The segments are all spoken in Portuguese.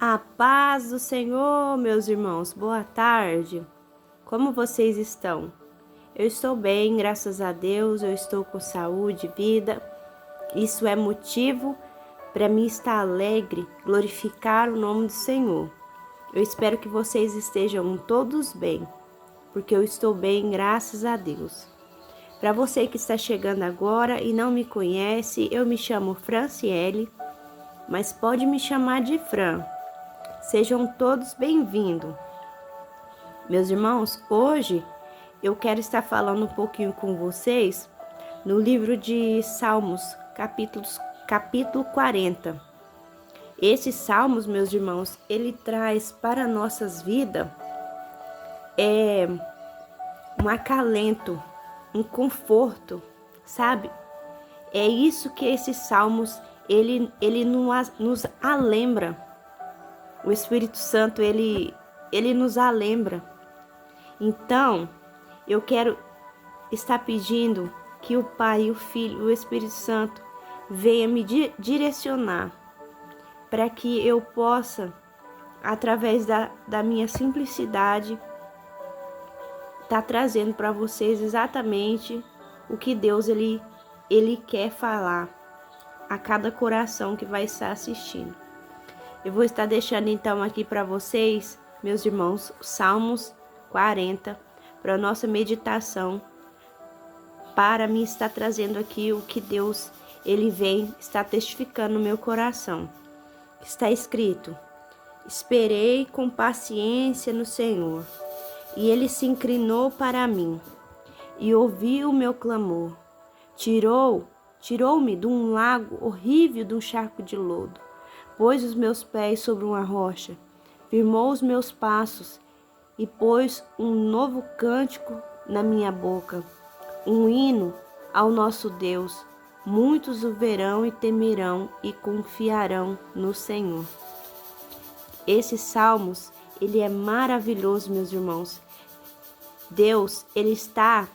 A paz do Senhor, meus irmãos, boa tarde. Como vocês estão? Eu estou bem, graças a Deus, eu estou com saúde, vida. Isso é motivo para mim estar alegre, glorificar o nome do Senhor. Eu espero que vocês estejam todos bem, porque eu estou bem, graças a Deus. Para você que está chegando agora e não me conhece, eu me chamo Franciele, mas pode me chamar de Fran. Sejam todos bem-vindos. Meus irmãos, hoje eu quero estar falando um pouquinho com vocês no livro de Salmos, capítulo 40. Esses salmos, meus irmãos, ele traz para nossas vidas um acalento, um conforto, sabe? É isso que esses salmos, ele nos alembra. O Espírito Santo, ele nos alembra. Então, eu quero estar pedindo que o Pai, o Filho, o Espírito Santo venha me direcionar para que eu possa, através da minha simplicidade, estar trazendo para vocês exatamente o que Deus ele quer falar a cada coração que vai estar assistindo. Eu vou estar deixando então aqui para vocês, meus irmãos, Salmos 40, para a nossa meditação, para mim estar trazendo aqui o que Deus, ele vem estar testificando no meu coração. Está escrito: esperei com paciência no Senhor, e ele se inclinou para mim, e ouviu o meu clamor. Tirou-me de um lago horrível, de um charco de lodo. Pôs os meus pés sobre uma rocha, firmou os meus passos e pôs um novo cântico na minha boca, um hino ao nosso Deus. Muitos o verão e temerão e confiarão no Senhor. Esses salmos, ele é maravilhoso, meus irmãos. Deus, ele está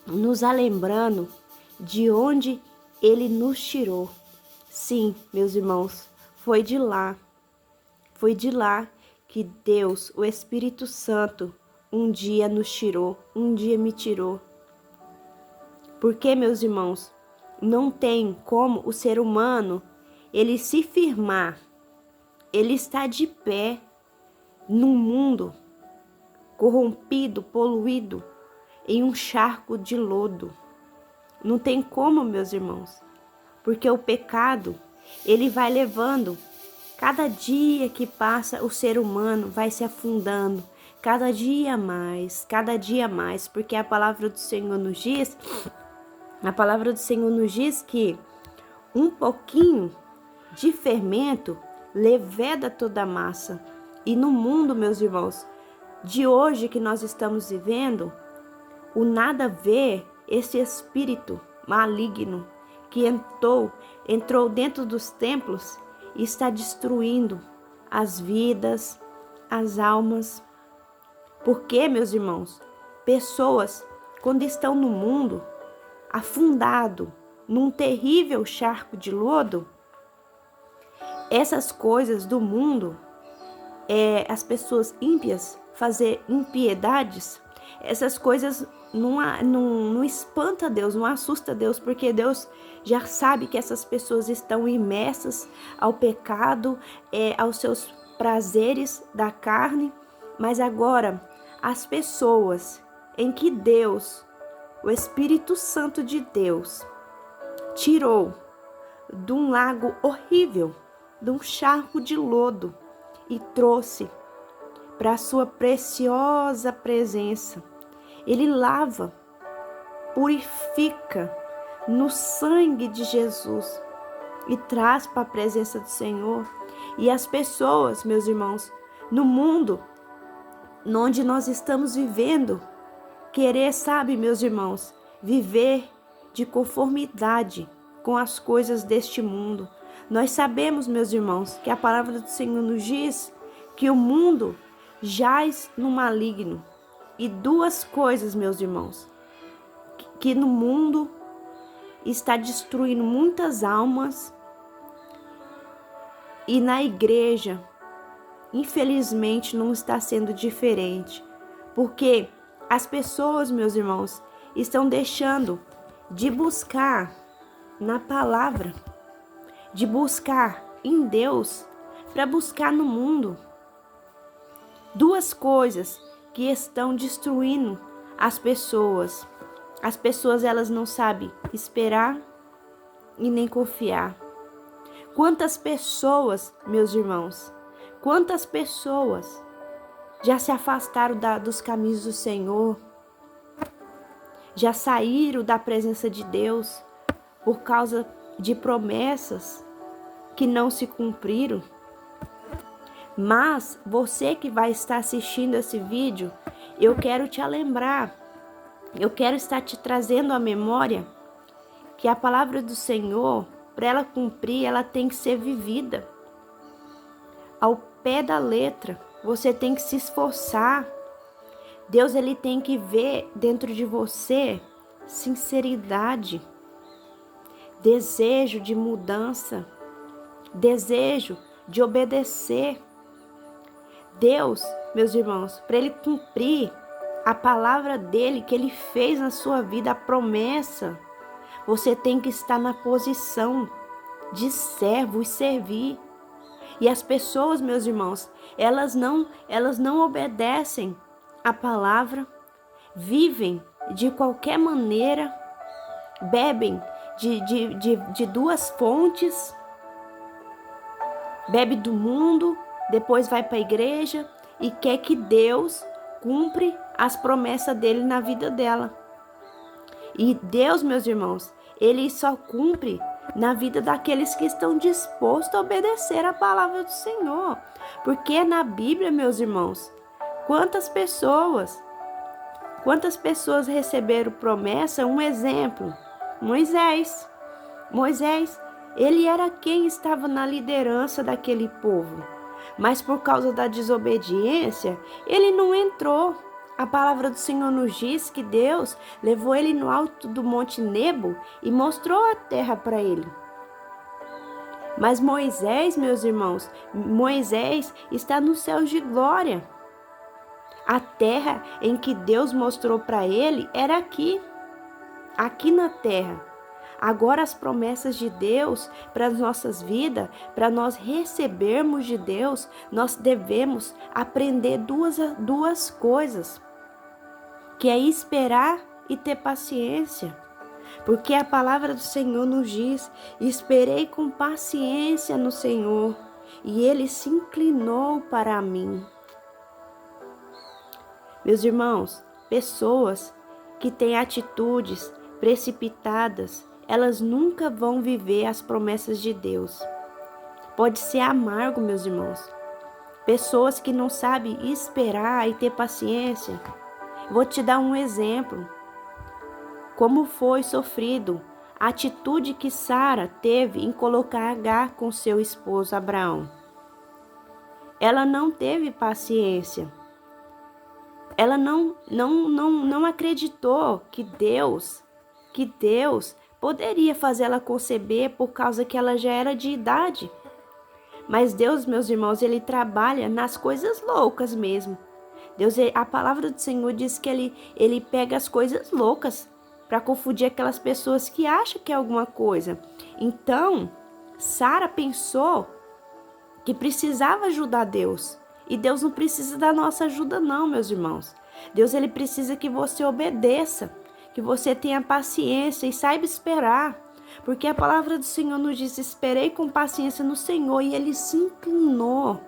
nos lembrando de onde ele nos tirou. Sim, meus irmãos, foi de lá que Deus, o Espírito Santo, um dia nos tirou, um dia me tirou. Porque, meus irmãos, não tem como o ser humano, ele se firmar, ele está de pé num mundo corrompido, poluído, em um charco de lodo. Não tem como, meus irmãos, porque o pecado, ele vai levando, cada dia que passa o ser humano vai se afundando, cada dia mais, porque a palavra do Senhor nos diz que um pouquinho de fermento leveda toda a massa. E no mundo, meus irmãos, de hoje que nós estamos vivendo, o nada a ver, esse espírito maligno que entrou dentro dos templos e está destruindo as vidas, as almas. Porque, meus irmãos, pessoas, quando estão no mundo, afundado num terrível charco de lodo, essas coisas do mundo, as pessoas ímpias fazer impiedades, essas coisas não espanta Deus, não assusta Deus, porque Deus já sabe que essas pessoas estão imersas ao pecado, aos seus prazeres da carne. Mas agora, as pessoas em que Deus, o Espírito Santo de Deus, tirou de um lago horrível, de um charco de lodo, e trouxe para a sua preciosa presença. Ele lava, purifica no sangue de Jesus e traz para a presença do Senhor. E as pessoas, meus irmãos, no mundo onde nós estamos vivendo, querer, sabe, meus irmãos, viver de conformidade com as coisas deste mundo. Nós sabemos, meus irmãos, que a palavra do Senhor nos diz que o mundo jaz no maligno. E duas coisas, meus irmãos, que no mundo está destruindo muitas almas, e na igreja infelizmente, não está sendo diferente. Porque as pessoas, meus irmãos, estão deixando de buscar na palavra, de buscar em Deus, para buscar no mundo. Duas coisas que estão destruindo as pessoas. As pessoas, elas não sabem esperar e nem confiar. Quantas pessoas, meus irmãos, quantas pessoas já se afastaram dos caminhos do Senhor, já saíram da presença de Deus por causa de promessas que não se cumpriram. Mas você que vai estar assistindo esse vídeo, eu quero te lembrar, eu quero estar te trazendo à memória que a palavra do Senhor, para ela cumprir, ela tem que ser vivida ao pé da letra. Você tem que se esforçar. Deus, ele tem que ver dentro de você sinceridade, desejo de mudança, desejo de obedecer. Deus, meus irmãos, para ele cumprir a palavra dele que ele fez na sua vida, a promessa, você tem que estar na posição de servo e servir. E as pessoas, meus irmãos, elas não obedecem a palavra, vivem de qualquer maneira, bebem de duas fontes, bebe do mundo, depois vai para a igreja e quer que Deus cumpre as promessas dele na vida dela. E Deus, meus irmãos, ele só cumpre na vida daqueles que estão dispostos a obedecer a palavra do Senhor. Porque na Bíblia, meus irmãos, quantas pessoas receberam promessa? Um exemplo, Moisés, ele era quem estava na liderança daquele povo. Mas por causa da desobediência, ele não entrou. A palavra do Senhor nos diz que Deus levou ele no alto do Monte Nebo e mostrou a terra para ele. Mas Moisés, meus irmãos, Moisés está nos céus de glória. A terra em que Deus mostrou para ele era aqui na terra. Agora as promessas de Deus para as nossas vidas, para nós recebermos de Deus, nós devemos aprender duas coisas, que é esperar e ter paciência. Porque a palavra do Senhor nos diz: esperei com paciência no Senhor, e Ele se inclinou para mim. Meus irmãos, pessoas que têm atitudes precipitadas, elas nunca vão viver as promessas de Deus. Pode ser amargo, meus irmãos. Pessoas que não sabem esperar e ter paciência. Vou te dar um exemplo. Como foi sofrido a atitude que Sara teve em colocar Agar com seu esposo Abraão. Ela não teve paciência. Ela não acreditou que Deus poderia fazer ela conceber por causa que ela já era de idade. Mas Deus, meus irmãos, ele trabalha nas coisas loucas mesmo. Deus, a palavra do Senhor diz que ele pega as coisas loucas para confundir aquelas pessoas que acham que é alguma coisa. Então, Sara pensou que precisava ajudar Deus. E Deus não precisa da nossa ajuda não, meus irmãos. Deus, ele precisa que você obedeça, que você tenha paciência e saiba esperar. Porque a palavra do Senhor nos diz: esperei com paciência no Senhor, e ele se inclinou.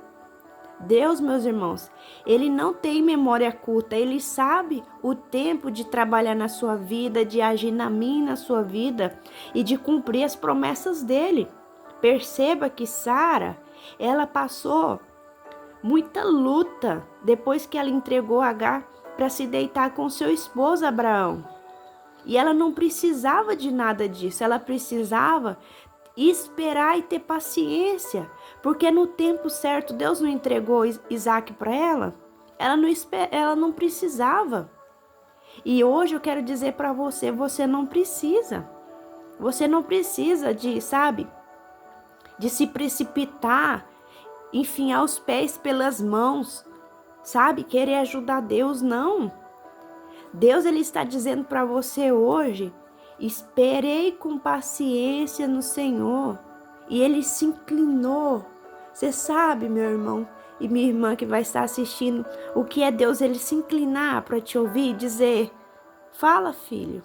Deus, meus irmãos, ele não tem memória curta, ele sabe o tempo de trabalhar na sua vida, de agir na sua vida e de cumprir as promessas dele. Perceba que Sara, ela passou muita luta depois que ela entregou Agar para se deitar com seu esposo Abraão. E ela não precisava de nada disso, ela precisava esperar e ter paciência, porque no tempo certo Deus não entregou Isaac para ela, ela não precisava. E hoje eu quero dizer para você, você não precisa de se precipitar enfiar os pés pelas mãos, sabe? Querer ajudar Deus, não. Deus, ele está dizendo para você hoje, esperei com paciência no Senhor e ele se inclinou. Você sabe, meu irmão e minha irmã que vai estar assistindo, o que é Deus, ele se inclinar para te ouvir e dizer, fala, filho.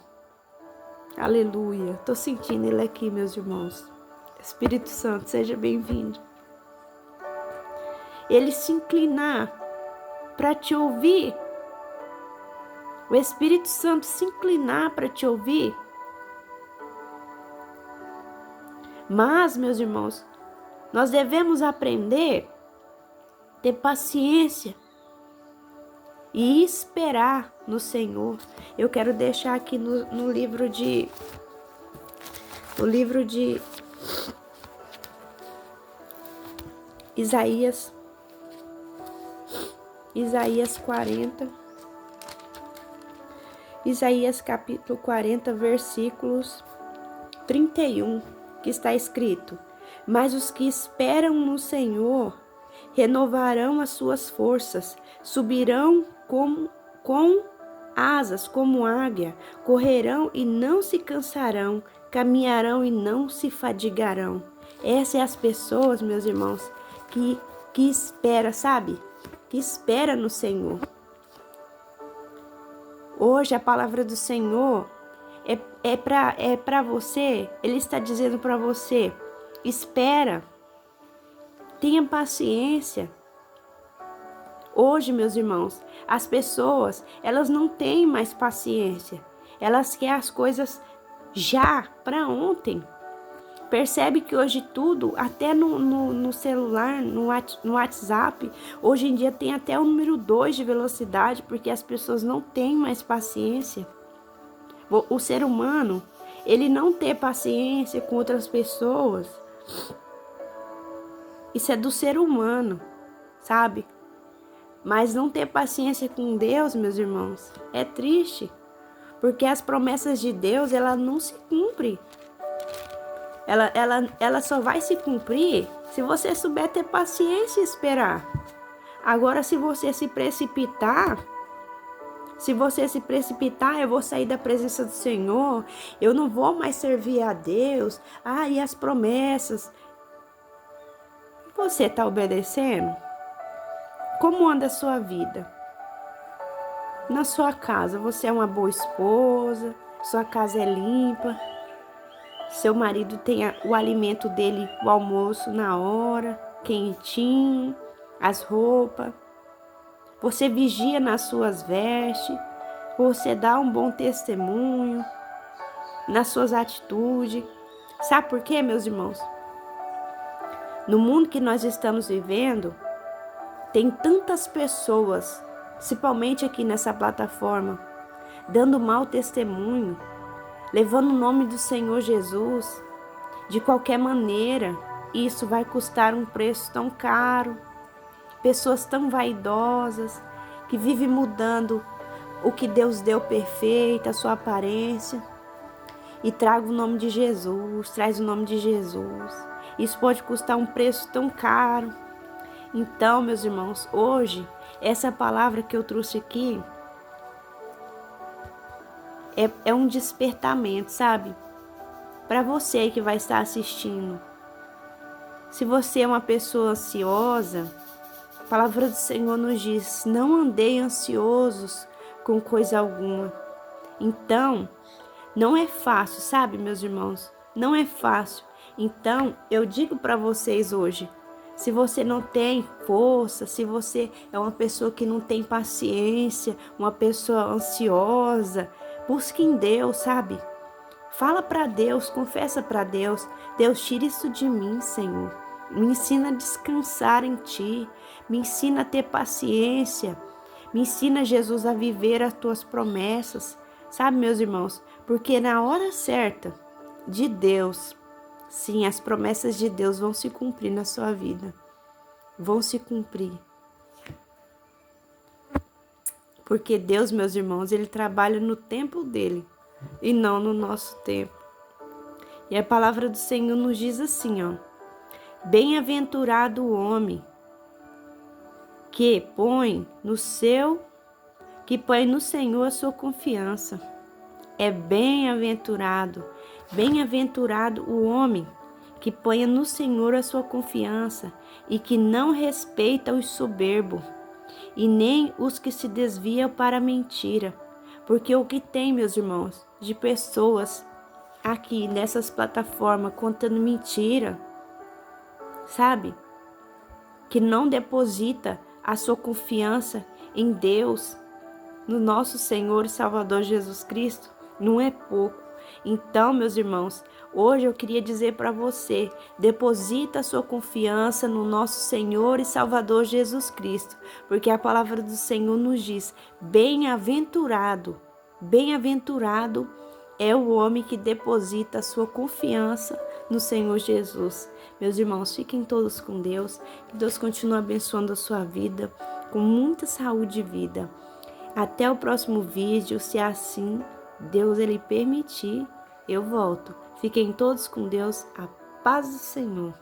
Aleluia. Tô sentindo ele aqui, meus irmãos. Espírito Santo, seja bem-vindo. Ele se inclinar para te ouvir. O Espírito Santo se inclinar para te ouvir. Mas, meus irmãos, nós devemos aprender a ter paciência e esperar no Senhor. Eu quero deixar aqui no livro de Isaías 40. Isaías capítulo 40, versículos 31, que está escrito: Mas os que esperam no Senhor renovarão as suas forças, subirão com asas como águia, correrão e não se cansarão, caminharão e não se fadigarão. Essas são as pessoas, meus irmãos, que espera, sabe? Que espera no Senhor. Hoje a palavra do Senhor é para você. Ele está dizendo para você, espera, tenha paciência. Hoje, meus irmãos, as pessoas, elas não têm mais paciência. Elas querem as coisas já, para ontem. Percebe que hoje tudo, até no celular, no WhatsApp, hoje em dia tem até o número 2 de velocidade, porque as pessoas não têm mais paciência. O ser humano, ele não ter paciência com outras pessoas, isso é do ser humano, sabe? Mas não ter paciência com Deus, meus irmãos, é triste, porque as promessas de Deus, ela não se cumprem. Ela só vai se cumprir se você souber ter paciência e esperar. Agora, se você se precipitar, eu vou sair da presença do Senhor, eu não vou mais servir a Deus, e as promessas. Você está obedecendo? Como anda a sua vida? Na sua casa, você é uma boa esposa? Sua casa é limpa? Seu marido tem o alimento dele, o almoço na hora, quentinho, as roupas. Você vigia nas suas vestes. Você dá um bom testemunho nas suas atitudes. Sabe por quê, meus irmãos? No mundo que nós estamos vivendo, tem tantas pessoas, principalmente aqui nessa plataforma, dando mau testemunho, levando o nome do Senhor Jesus, de qualquer maneira. Isso vai custar um preço tão caro. Pessoas tão vaidosas, que vivem mudando o que Deus deu perfeito, a sua aparência, e traga o nome de Jesus, traz o nome de Jesus. Isso pode custar um preço tão caro. Então, meus irmãos, hoje, essa palavra que eu trouxe aqui, é um despertamento, sabe? Para você que vai estar assistindo. Se você é uma pessoa ansiosa, a palavra do Senhor nos diz, não andei ansiosos com coisa alguma. Então, não é fácil, sabe, meus irmãos? Não é fácil. Então, eu digo para vocês hoje, se você não tem força, se você é uma pessoa que não tem paciência, uma pessoa ansiosa, busque em Deus, sabe? Fala para Deus, confessa para Deus. Deus, tira isso de mim, Senhor. Me ensina a descansar em Ti. Me ensina a ter paciência. Me ensina, Jesus, a viver as Tuas promessas. Sabe, meus irmãos? Porque na hora certa de Deus, sim, as promessas de Deus vão se cumprir na sua vida. Vão se cumprir. Porque Deus, meus irmãos, Ele trabalha no tempo dEle e não no nosso tempo. E a palavra do Senhor nos diz assim, ó. Bem-aventurado o homem que põe no Senhor a sua confiança. É bem-aventurado o homem que ponha no Senhor a sua confiança e que não respeita os soberbos e nem os que se desviam para a mentira. Porque o que tem, meus irmãos, de pessoas aqui nessas plataformas contando mentira, sabe? Que não deposita a sua confiança em Deus, no nosso Senhor e Salvador Jesus Cristo, não é pouco. Então, meus irmãos, hoje eu queria dizer para você, deposita a sua confiança no nosso Senhor e Salvador Jesus Cristo, porque a palavra do Senhor nos diz, bem-aventurado é o homem que deposita a sua confiança no Senhor Jesus. Meus irmãos, fiquem todos com Deus, que Deus continue abençoando a sua vida, com muita saúde e vida. Até o próximo vídeo, se assim Deus ele permitir, eu volto. Fiquem todos com Deus, a paz do Senhor.